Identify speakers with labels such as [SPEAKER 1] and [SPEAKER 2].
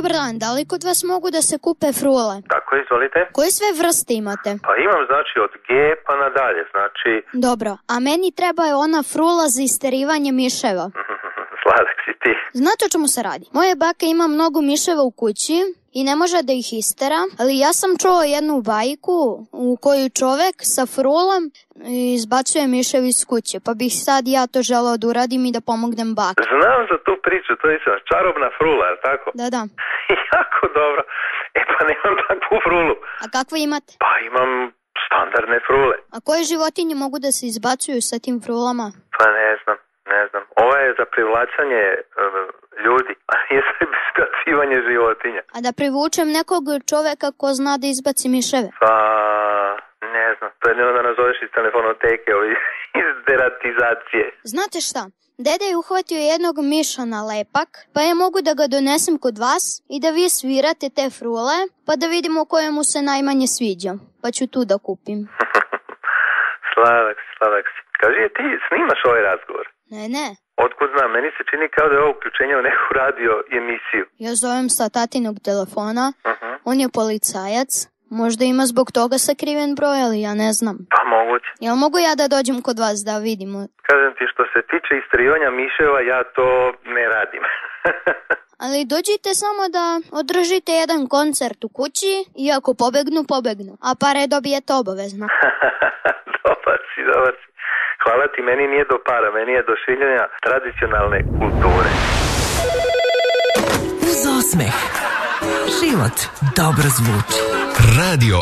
[SPEAKER 1] dobar dan, da li kod vas mogu da se kupe frule?
[SPEAKER 2] Tako, izvolite.
[SPEAKER 1] Koje sve vrste imate?
[SPEAKER 2] Pa imam, znači, od G pa nadalje, znači...
[SPEAKER 1] Dobro, a meni treba je ona frula za isterivanje miševa.
[SPEAKER 2] Sladak si ti.
[SPEAKER 1] Znate o čemu se radi? Moja baka ima mnogo miševa u kući i ne može da ih istera, ali ja sam čuo jednu bajku u kojoj čovek sa frulom izbacuje miševi iz kuće, pa bih sad ja to želeo da uradim i da pomognem baki.
[SPEAKER 2] Znam za tu priču, to je čarobna frula, je tako?
[SPEAKER 1] Da.
[SPEAKER 2] Jako dobro. Pa nemam takvu frulu.
[SPEAKER 1] A kakve imate?
[SPEAKER 2] Pa imam standardne frule.
[SPEAKER 1] A koje životinje mogu da se izbacuju sa tim frulama?
[SPEAKER 2] Pa ne znam. Ova je za privlačanje ljudi, a nije za izbacivanje životinja.
[SPEAKER 1] A da privučem nekog čoveka ko zna da izbaci miševe?
[SPEAKER 2] Pa ne znam, to je onda nazoveš iz telefonoteke, iz deratizacije.
[SPEAKER 1] Znate šta? Deda je uhvatio jednog miša na lepak, pa ja mogu da ga donesem kod vas i da vi svirate te frule, pa da vidimo koje mu se najmanje sviđa. Pa ću tu da kupim.
[SPEAKER 2] Sladak si. Kaži, ti snimaš ovaj razgovor?
[SPEAKER 1] Ne.
[SPEAKER 2] Otkud znam, meni se čini kao da je ovo uključenje u neku radio emisiju.
[SPEAKER 1] Ja zovem sa tatinog telefona, on je policajac, možda ima zbog toga sakriven broj, ali ja ne znam.
[SPEAKER 2] Pa moguće.
[SPEAKER 1] Jel mogu ja da dođem kod vas da vidimo?
[SPEAKER 2] Kažem ti, što se tiče isterivanja miševa, ja to ne radim.
[SPEAKER 1] Ali dođite samo da održite jedan koncert u kući i ako pobegnu, a pare dobijete obavezno.
[SPEAKER 2] Dobar si. Hvala ti, meni nije do para, meni je do širenja tradicionalne kulture.
[SPEAKER 3] Uz osmeh život dobro zvuči.
[SPEAKER 4] Radio